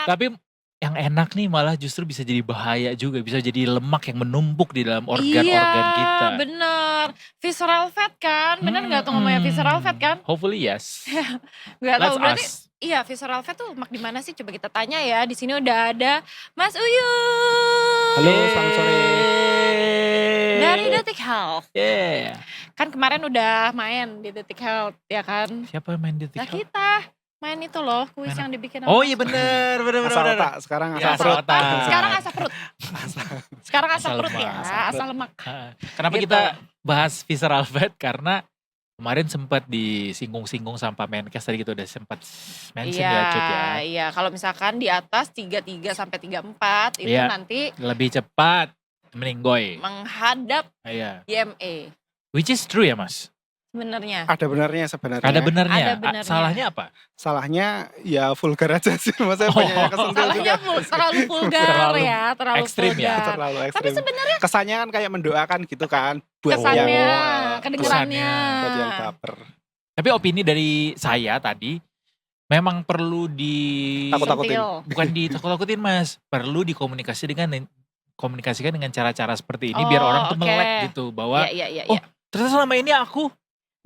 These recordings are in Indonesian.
Tapi yang enak nih malah justru bisa jadi bahaya juga, bisa jadi lemak yang menumpuk di dalam Iya, organ-organ kita. bener. Visceral fat kan? Bener nggak tuh ngomongnya visceral fat kan? Hopefully yes. Nggak tahu Let's berarti ask. iya visceral fat tuh lemak di mana sih? Coba kita tanya ya. Di sini udah ada Mas Uyun. Halo, selamat sore. Dari Detik Health. Yeah. Kan kemarin udah main di Detik Health ya kan? Siapa yang main di Nah TikTok? kita main itu loh kuis Main yang dibikin Oh sama iya Mas. bener. Asal otak, sekarang Ya, asal asal perut. otak. Sekarang asap perut. Sekarang asap Asal perut ya, lemak. asal lemak. Kenapa Gitu. kita bahas visceral fat? Karena kemarin sempat disinggung-singgung sama Pak Menkes tadi gitu udah sempat mention ya Cut ya. Iya, kalau misalkan di atas 33 sampai 34 itu Iya. nanti Lebih cepat meninggoy. menghadap Iya. IME Which is true ya Mas? sebenarnya. Ada benarnya sebenarnya. Ada benernya. Ada benernya. Salahnya apa? Salahnya ya vulgar aja sih. Maksudnya banyak yang kesentil juga. Salahnya terlalu vulgar Terlalu ya, terlalu ekstrim ya. vulgar. Terlalu Tapi ekstrim. sebenarnya Kesannya kan kayak mendoakan gitu kan. Buat kesannya, yang, kedengerannya. buat yang baper. Tapi opini dari saya tadi memang perlu Takut-takutin. Sentil. bukan ditakut-takutin Mas, perlu komunikasikan dengan cara-cara seperti ini biar orang tuh oke. melek gitu bahwa Iya. oh, ternyata selama ini aku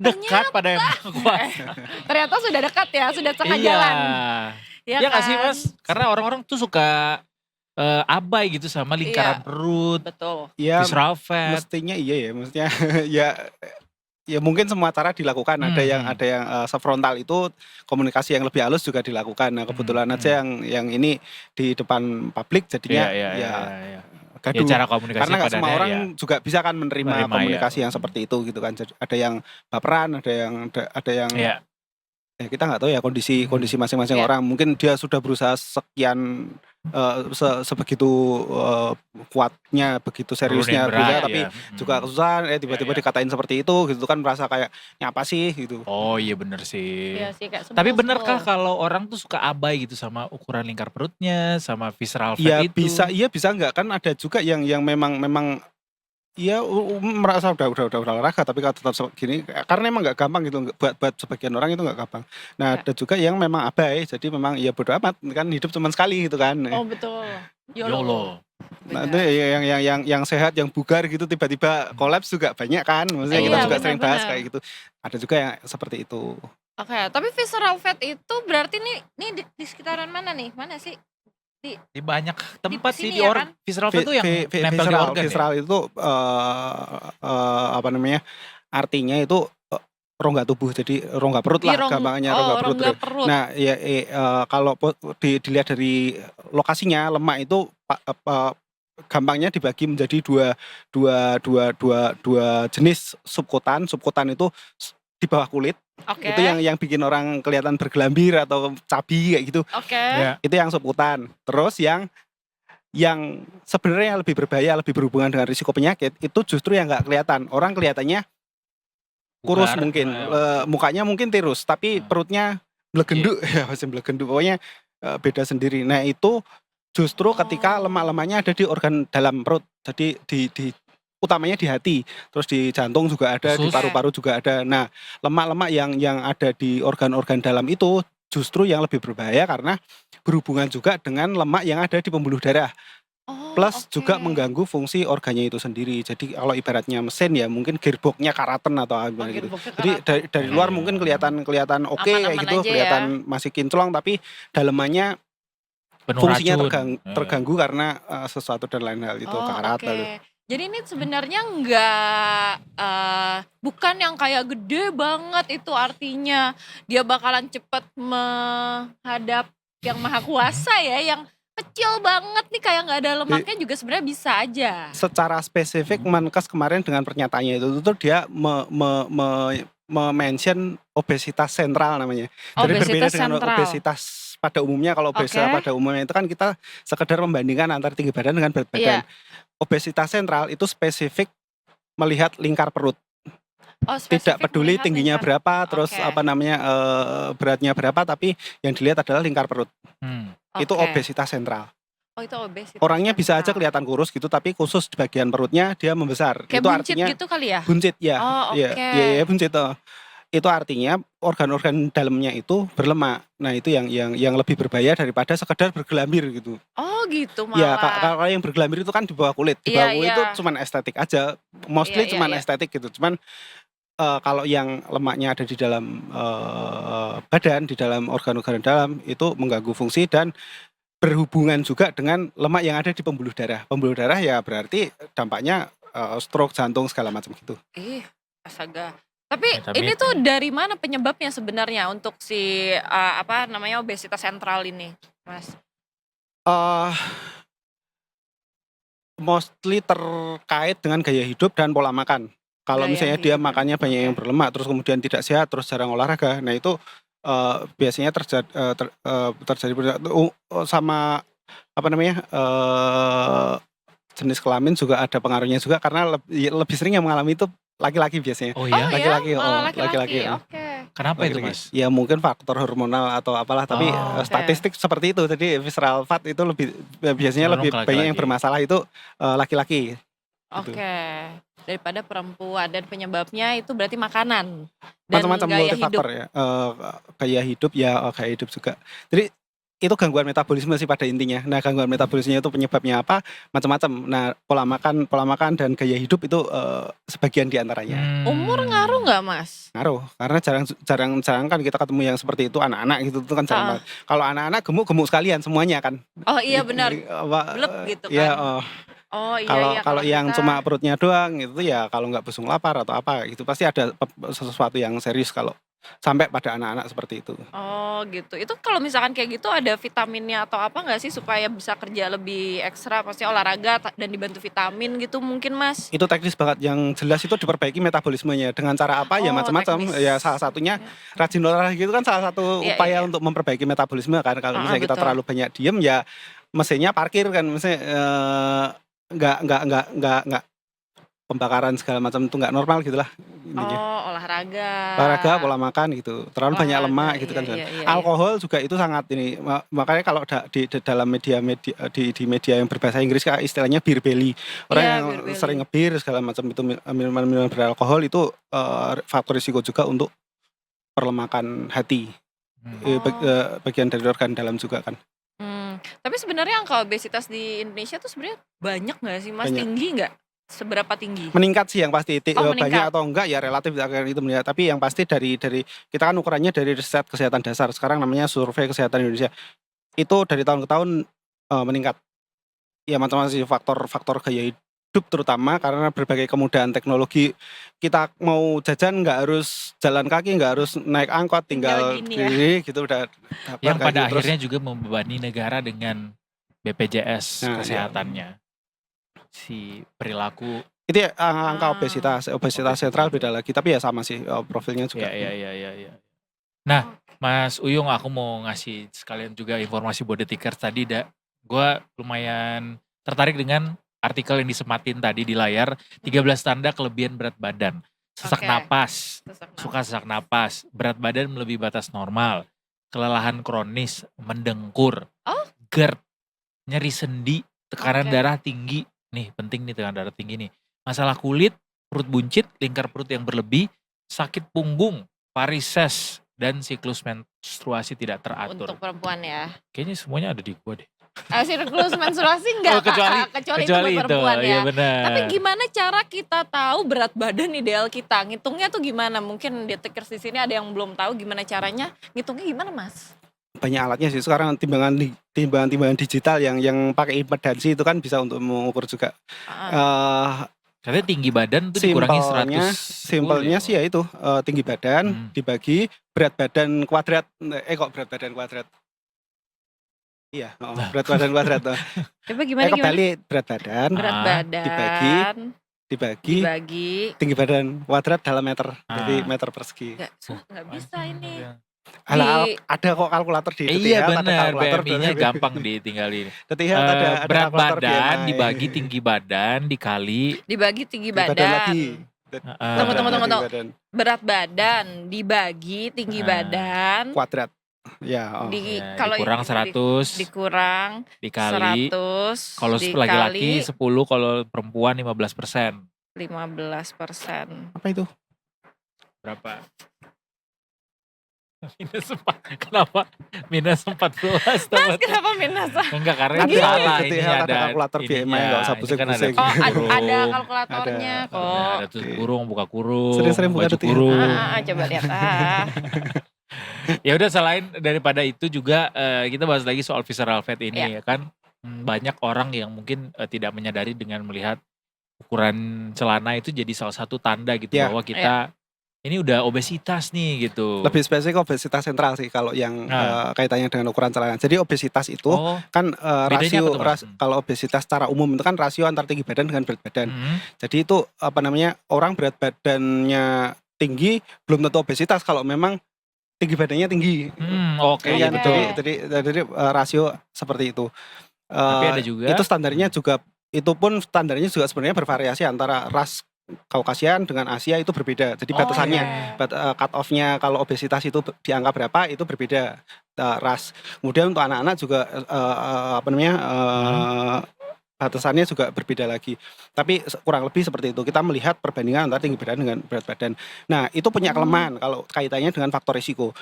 dekat pada yang maha kuasa. Ternyata sudah dekat ya, sudah tengah Iya. jalan. Ya Iya nggak kan? sih Mas? Karena orang-orang tuh suka abai gitu sama lingkaran Iya. perut, Betul. Ya visceral fat. mestinya iya ya. Maksudnya ya mungkin semua cara dilakukan. Ada yang sefrontal itu komunikasi yang lebih halus juga dilakukan. Nah kebetulan aja yang ini di depan publik jadinya Iya. gaduh. Ya cara komunikasi Karena nggak semua padanya orang ya. juga bisa kan menerima komunikasi ya. yang seperti itu gitu kan. Jadi ada yang baperan, ada yang Iya. ya kita nggak tahu ya kondisi masing-masing Iya. orang. Mungkin dia sudah berusaha sekian sebegitu kuatnya, begitu seriusnya Berat, berusaha, ya. tapi juga kesusahan. Tiba-tiba dikatain seperti itu, gitu kan merasa kayak apa sih gitu. Oh iya bener sih. Iya sih kayak Tapi sebel-sebel. benerkah kalau orang tuh suka abai gitu sama ukuran lingkar perutnya, sama visceral fat Iya itu? bisa nggak kan ada juga yang memang iya merasa udah olahraga tapi kalau tetap gini karena emang nggak gampang gitu buat sebagian orang itu nggak gampang. Nah ada juga yang memang abai jadi memang ya bodo amat kan hidup cuma sekali gitu kan. Oh betul. YOLO. Nah itu yang sehat yang bugar gitu tiba-tiba kolaps juga banyak kan. Maksudnya kita Iya, juga sering bahas benar-benar. kayak gitu. Ada juga yang seperti itu. Oke, tapi visceral fat itu berarti nih di sekitaran mana nih? Mana sih? Di banyak tempat sih sini di ya orang. kan? Visceral fat itu yang nempel di organ ya? Visceral itu apa namanya? Artinya itu rongga tubuh jadi rongga perut lah gampangnya rongga perut. Nah, ya kalau dilihat dari lokasinya lemak itu gampangnya dibagi menjadi dua jenis subkutan. Subkutan itu di bawah kulit. Oke. Itu yang bikin orang kelihatan bergelambir atau cabi kayak gitu. Oke. Ya. Itu yang subkutan. Terus yang sebenarnya lebih berbahaya, lebih berhubungan dengan risiko penyakit itu justru yang nggak kelihatan. Orang kelihatannya kurus mungkin, mukanya mungkin tirus, tapi perutnya blegenduk, ya masih blegenduk, pokoknya beda sendiri. Nah itu justru ketika lemak-lemaknya ada di organ dalam perut, jadi di utamanya di hati, terus di jantung juga ada, di paru-paru juga ada. Nah lemak-lemak yang ada di organ-organ dalam itu justru yang lebih berbahaya karena berhubungan juga dengan lemak yang ada di pembuluh darah. Plus juga mengganggu fungsi organnya itu sendiri. Jadi kalau ibaratnya mesin ya mungkin gearboxnya karaten atau apa gitu. Jadi dari luar mungkin kelihatan oke kayak gitu, kelihatan masih kinclong tapi dalemannya fungsinya terganggu karena sesuatu dan lain hal itu karaten. Jadi ini sebenarnya bukan yang kayak gede banget itu artinya dia bakalan cepet menghadap yang maha kuasa ya, yang kecil banget nih kayak nggak ada lemaknya juga sebenarnya bisa aja. Secara spesifik Menkes kemarin dengan pernyataannya itu dia mention obesitas sentral namanya. Jadi berbeda dengan obesitas pada umumnya. Kalau obesitas pada umumnya itu kan kita sekedar membandingkan antara tinggi badan dengan berat badan. Obesitas sentral itu spesifik melihat lingkar perut. Tidak peduli tingginya berapa, terus beratnya berapa, tapi yang dilihat adalah lingkar perut. Itu obesitas sentral. Itu obesitas. Orangnya bisa aja kelihatan kurus gitu, tapi khusus di bagian perutnya dia membesar. Kayak itu buncit artinya gitu kali ya? buncit ya. Ya buncit. itu artinya organ-organ dalamnya itu berlemak. Nah itu yang lebih berbahaya daripada sekedar bergelambir gitu. Oh gitu Ya malah. kalau yang bergelambir itu kan di bawah kulit. Di Iya bawah kulit iya. itu cuman estetik aja. Iya Mostly iya cuman iya. estetik gitu. Cuman kalau yang lemaknya ada di dalam badan, di dalam organ-organ dalam itu mengganggu fungsi dan berhubungan juga dengan lemak yang ada di pembuluh darah. Pembuluh darah ya berarti dampaknya stroke, jantung segala macam gitu. Ih, astaga. Tapi Macam ini itu. tuh dari mana penyebabnya sebenarnya untuk si apa namanya obesitas sentral ini, Mas? Eh Mostly terkait dengan gaya hidup dan pola makan. Kalau Gaya misalnya dia hidup dan makannya banyak yang oke. berlemak, terus kemudian tidak sehat, terus jarang olahraga, nah itu biasanya terjadi sama apa namanya jenis kelamin juga ada pengaruhnya juga karena lebih sering yang mengalami itu laki-laki biasanya. Oh Oh ya? ya, Laki-laki, malah laki-laki, laki-laki. Oke. Kenapa itu, laki-laki. Mas? Ya mungkin faktor hormonal atau apalah, tapi Oh. Oke. statistik seperti itu. Jadi visceral fat itu biasanya Cenderung lebih ke banyak yang laki-laki. bermasalah itu laki-laki. Gitu. Oke. Daripada perempuan dan penyebabnya itu berarti makanan dan Macam-macam gaya multifaktor hidup. ya. Gaya hidup ya, gaya hidup juga. Jadi itu gangguan metabolisme sih pada intinya. Nah, gangguan metabolisme itu penyebabnya apa? Macam-macam. Nah, pola makan dan gaya hidup itu sebagian di antaranya. Umur ngaruh nggak, Mas? Ngaruh, karena jarang kan kita ketemu yang seperti itu anak-anak gitu itu kan jarang Heeh. banget. Kalau anak-anak gemuk sekalian semuanya kan. Oh iya benar. Apa, Blep gitu ya, kan. Oh iya kalau iya kalau kalau yang kita cuma perutnya doang itu ya kalau nggak busung lapar atau apa gitu pasti ada sesuatu yang serius kalau sampai pada anak-anak seperti itu. Oh gitu. Itu kalau misalkan kayak gitu ada vitaminnya atau apa nggak sih supaya bisa kerja lebih ekstra, pasti olahraga dan dibantu vitamin gitu mungkin, Mas? Itu teknis banget, yang jelas itu diperbaiki metabolismenya dengan cara apa ya Oh macam-macam. teknis. Ya salah satunya rajin olahraga itu kan salah satu Iya upaya iya. untuk memperbaiki metabolisme kan. Kalau misalnya kita Betul. terlalu banyak diem ya mesinnya parkir kan, misalnya nggak pembakaran segala macam itu nggak normal gitulah intinya. Oh olahraga. Olahraga, pola makan gitu, terlalu banyak lemak gitu Iya kan. iya iya. Alkohol juga itu sangat ini, makanya kalau di dalam media di media yang berbahasa Inggris istilahnya beer belly. Orang Iya, yang beer belly. sering nge-beer segala macam itu minuman-minuman beralkohol itu faktor risiko juga untuk perlemakan hati. Bagian dari organ dalam juga kan. Tapi sebenarnya angka obesitas di Indonesia tuh sebenarnya banyak nggak sih, Mas? Banyak. Tinggi nggak? Seberapa tinggi? Meningkat sih yang pasti, Oh, banyak meningkat. atau enggak ya relatif akan itu meningkat. Tapi yang pasti dari kita kan ukurannya dari riset kesehatan dasar, sekarang namanya survei kesehatan Indonesia. Itu dari tahun ke tahun meningkat. Ya macam-macam sih faktor gaya hidup terutama karena berbagai kemudahan teknologi. Kita mau jajan nggak harus jalan kaki, nggak harus naik angkot, tinggal gini ya. gini gitu udah dapat Yang pada gitu. Terus akhirnya juga membebani negara dengan BPJS Nah, iya. kesehatannya. Si perilaku. itu ya, angka obesitas sentral beda lagi, tapi ya sama sih profilnya juga. Iya. Nah, Mas Uyung, aku mau ngasih sekalian juga informasi Bodetikers tadi. Gue lumayan tertarik dengan artikel yang disematin tadi di layar. 13 tanda kelebihan berat badan. Sesak Oke. napas, Sesak suka sesak napas, berat badan melebihi batas normal, kelelahan kronis, mendengkur, GERD, nyeri sendi, tekanan Oke. darah tinggi. Nih penting nih tekanan darah tinggi nih. Masalah kulit, perut buncit, lingkar perut yang berlebih, sakit punggung, varises, dan siklus menstruasi tidak teratur. Untuk perempuan ya. Kayaknya semuanya ada di gua deh. Siklus menstruasi enggak, Oh, kecuali kecuali itu buat perempuan ya. Iya benar. Tapi gimana cara kita tahu berat badan ideal kita? Ngitungnya tuh gimana? Mungkin Detikers di sini ada yang belum tahu gimana caranya. Ngitungnya gimana, Mas? Banyak alatnya sih sekarang, timbangan digital yang pakai impedansi itu kan bisa untuk mengukur juga. Katanya tinggi badan tuh dikurangi 100. Simpelnya sih ya itu tinggi badan dibagi berat badan kuadrat. Kok berat badan kuadrat? Iya, berat badan kuadrat. Coba gimana? Kebalik, berat badan dibagi tinggi badan kuadrat dalam meter. Jadi meter persegi. Nggak bisa ini. Ada kok kalkulator di Iya benar, BMI-nya gampang ditinggalin. Ada berat kalkulator badan BMI. dibagi tinggi badan dikali tinggi badan lagi. Tunggu. Berat badan dibagi tinggi badan kuadrat. Ya, kalau dikurang 100 dikali 100 kalau laki-laki 10, kalau perempuan 15%. 15%. Apa itu? Berapa? Minus 4. Kenapa? Minus 14 Mas kenapa minus? Enggak, karena Ada itu salah gitu ini ya, ada ada kalkulator BMI, ininya. nggak usah Ini kan ada pusing-pusing. Oh tulis kurung. ada kalkulatornya Ada. kok. Ada tulis kurung, buka kurung, Sering-sering buka baju tuh ya. kurung. Coba lihat Ya udah, selain daripada itu juga kita bahas lagi soal visceral fat ini ya kan. Banyak orang yang mungkin tidak menyadari dengan melihat ukuran celana itu jadi salah satu tanda gitu Ya. bahwa kita ini udah obesitas nih gitu. Lebih spesifik obesitas sentral sih kalau yang kaitannya dengan ukuran celana. Jadi obesitas itu Oh, kan bedanya rasio apa tuh, Mas? kalau obesitas secara umum itu kan rasio antar tinggi badan dengan berat badan. Jadi itu orang berat badannya tinggi belum tentu obesitas kalau memang tinggi badannya tinggi. Oke, Kan? iya betul. Jadi rasio seperti itu. Tapi ada juga Itu standarnya juga, itu pun standarnya juga sebenarnya bervariasi antara ras Kaukasian dengan Asia itu berbeda. Jadi batasannya, cut off-nya kalau obesitas itu di angka berapa itu berbeda ras. Kemudian untuk anak-anak juga batasannya juga berbeda lagi. Tapi kurang lebih seperti itu. Kita melihat perbandingan antara tinggi badan dengan berat badan. Nah, itu punya kelemahan kalau kaitannya dengan faktor risiko.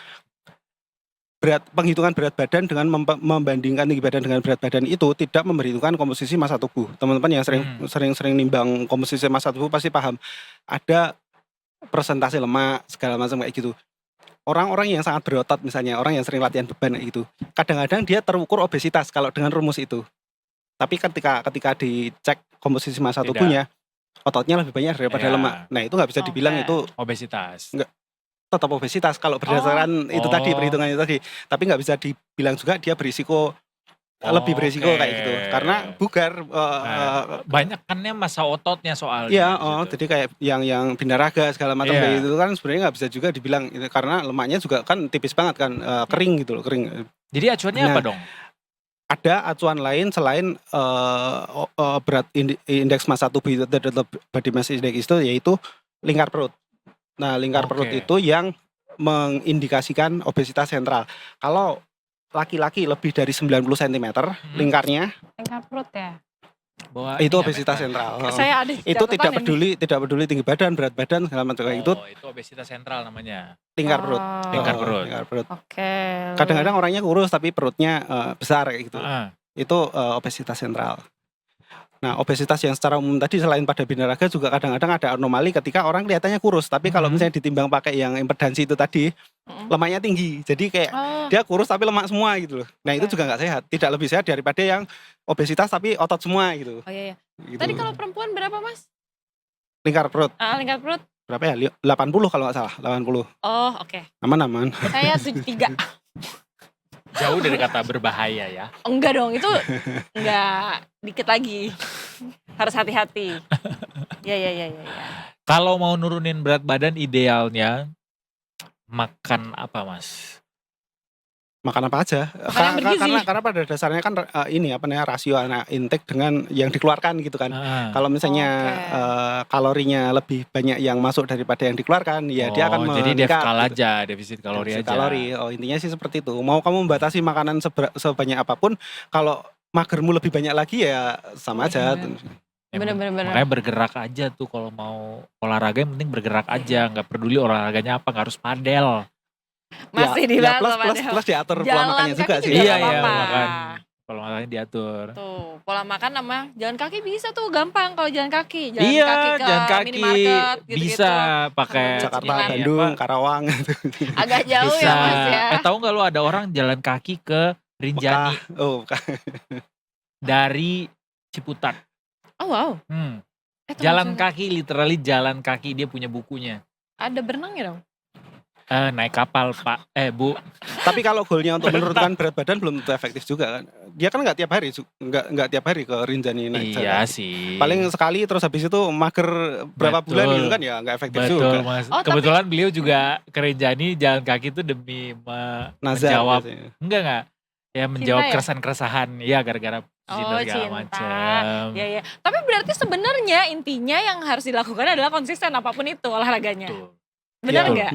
Penghitungan berat badan dengan membandingkan tinggi badan dengan berat badan itu tidak memberitahukan komposisi massa tubuh. Teman-teman yang sering nimbang komposisi massa tubuh pasti paham. Ada persentase lemak segala macam kayak gitu. Orang-orang yang sangat berotot misalnya, orang yang sering latihan beban kayak gitu, kadang-kadang dia terukur obesitas kalau dengan rumus itu. Tapi ketika dicek komposisi massa tubuhnya, ototnya lebih banyak daripada lemak. Nah, itu nggak bisa dibilang itu obesitas. Enggak, tetap obesitas kalau berdasarkan itu tadi, perhitungan itu tadi. Tapi nggak bisa dibilang juga dia berisiko lebih berisiko kayak gitu. Karena bugar banyak kannya masa ototnya soalnya. Iya, gitu. jadi kayak yang binaraga segala macam kayak itu kan sebenarnya nggak bisa juga dibilang itu, karena lemaknya juga kan tipis banget kan, kering gitu loh, kering. Jadi acuannya apa dong? Ada acuan lain selain berat indeks massa tubuh itu, body mass index itu, yaitu lingkar perut. Nah, lingkar perut itu yang mengindikasikan obesitas sentral. Kalau laki-laki lebih dari 90 cm lingkarnya, lingkar perut ya. Itu obesitas sentral. Saya ada itu tidak peduli tinggi badan, berat badan segala macam kayak itu. Itu obesitas sentral namanya. Lingkar perut. Lingkar perut. Oke. Kadang-kadang orangnya kurus tapi perutnya besar kayak gitu. Itu obesitas sentral. Nah, obesitas yang secara umum tadi selain pada binaraga juga kadang-kadang ada anomali ketika orang kelihatannya kurus, tapi kalau misalnya ditimbang pakai yang impedansi itu tadi, lemaknya tinggi. Jadi kayak dia kurus tapi lemak semua gitu loh. Nah, itu juga nggak sehat. Tidak lebih sehat daripada yang obesitas tapi otot semua gitu. Oh iya. Gitu. Tadi kalau perempuan berapa, Mas? Lingkar perut. Lingkar perut. Berapa ya? 80 kalau nggak salah, 80. Oh, oke. Aman. Saya 73. Jauh dari kata berbahaya ya. Enggak dong, itu enggak, dikit lagi. Harus hati-hati. Ya. Kalau mau nurunin berat badan idealnya makan apa, Mas? Makan apa aja. Karena pada dasarnya kan rasio anak intake dengan yang dikeluarkan gitu kan. Kalau misalnya kalorinya lebih banyak yang masuk daripada yang dikeluarkan, ya dia akan jadi meningkat. Defisit kalori aja. Intinya sih seperti itu. Mau kamu membatasi makanan sebanyak apapun, kalau magermu lebih banyak lagi ya sama aja. Bener. Makanya bergerak aja tuh kalau mau olahraga, yang penting bergerak aja, nggak peduli olahraganya apa, nggak harus padel. Masih dibahas plus diatur pola makannya juga sih. Iya, makan. Pola makannya diatur. Tuh, pola makan sama jalan kaki bisa tuh gampang kalau jalan kaki. Jalan kaki minimarket bisa pakai Jakarta, Bandung, Karawang. Agak jauh bisa. Ya, Mas ya. Tahu nggak lo ada orang jalan kaki ke Rinjani dari Ciputat. Oh wow. Jalan kaki, literally jalan kaki, dia punya bukunya. Ada berenangnya dong? Naik kapal Pak, Bu. Tapi kalau goalnya untuk menurunkan berat badan belum tentu efektif juga kan. Dia kan nggak tiap hari ke Rinjani naik jalan. Iya sih. Paling sekali terus habis itu mager berapa bulan gitu kan, ya nggak efektif juga. Mas. Kebetulan beliau juga ke Rinjani jalan kaki itu demi menjawab. Enggak. Ya menjawab keresahan-keresahan. Iya, gara-gara cinta segala macam. Iya. Tapi berarti sebenarnya intinya yang harus dilakukan adalah konsisten apapun itu olahraganya. Benar nggak?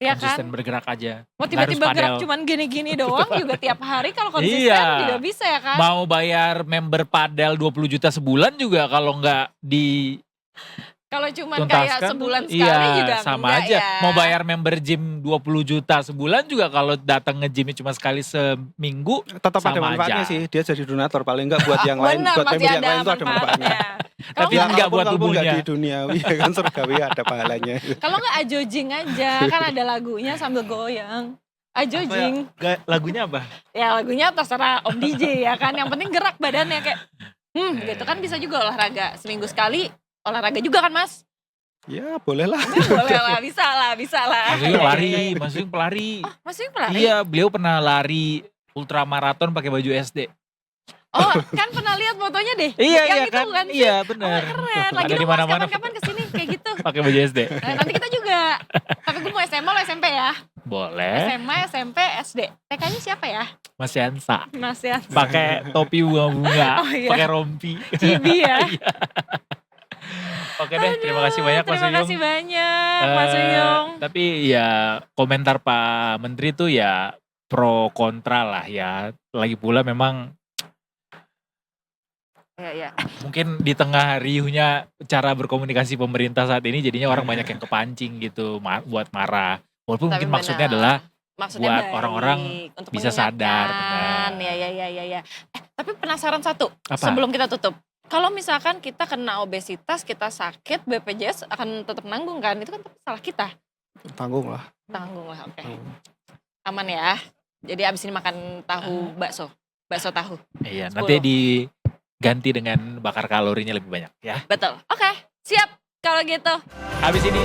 Ya konsisten kan? bergerak aja. Mau tiba-tiba gerak cuman gini-gini doang juga tiap hari kalau konsisten juga bisa ya kan? Mau bayar member padel 20 juta sebulan juga kalau nggak Kalau cuman kayak tuntaskan. sebulan sekali juga sama enggak aja. ya. Mau bayar member gym 20 juta sebulan juga kalau datang nge-gymnya cuma sekali seminggu Tetap ada sama manfaatnya aja. sih. Dia jadi donator paling enggak buat yang lain, Benar, buat masih member yang ada lain itu ada manfaatnya. manfaatnya. Tapi Kalau enggak buat Kalaupun enggak tubuhnya. di dunia, iya kan surgawi ada pahalanya. kalau nggak ajojing aja, kan ada lagunya sambil goyang. Ajojing. Lagunya apa? Ya lagunya terserah Om DJ ya kan. Yang penting gerak badannya kayak gitu kan bisa juga olahraga. Seminggu sekali olahraga juga kan Mas? Ya boleh lah. Boleh lah, bisa lah, bisa lah. Mas Uyung lari, Mas Uyung pelari. Mas Uyung pelari? Iya, beliau pernah lari ultramaraton pakai baju SD. Oh kan pernah lihat fotonya deh. Iya, yang iya itu kan? bukan sih? Iya, Oh benar. keren. Lagi Ada di dong Mas mana-mana kapan-kapan kesini kayak gitu. pakai baju SD. Nanti kita juga. Tapi gue mau SMA lo SMP ya. Boleh. SMA, SMP, SD. TK-nya siapa ya? Mas Yansa. Mas ya. Pakai topi bunga-bunga, Oh, iya. pakai rompi. Cibi ya. Oke deh, terima kasih banyak Mas Terima Uyung. kasih banyak Mas Eh, Uyung. Tapi ya komentar Pak Menteri tuh ya pro kontra lah ya. Lagi pula memang Iya. mungkin di tengah riuhnya cara berkomunikasi pemerintah saat ini jadinya orang banyak yang kepancing gitu buat marah. Walaupun Tapi mungkin maksudnya benar. adalah Maksudnya buat baik, orang-orang untuk bisa sadar, mengingatkan. benar. Ya. Tapi penasaran satu Apa? sebelum kita tutup. Kalau misalkan kita kena obesitas, kita sakit, BPJS akan tetap nanggung kan? Itu kan tetap salah kita. Tanggung lah. Tanggung lah, oke. Aman ya. Jadi abis ini makan tahu bakso tahu. Iya, 10. nanti diganti dengan bakar kalorinya lebih banyak ya. Betul. Oke, siap kalau gitu. Habis ini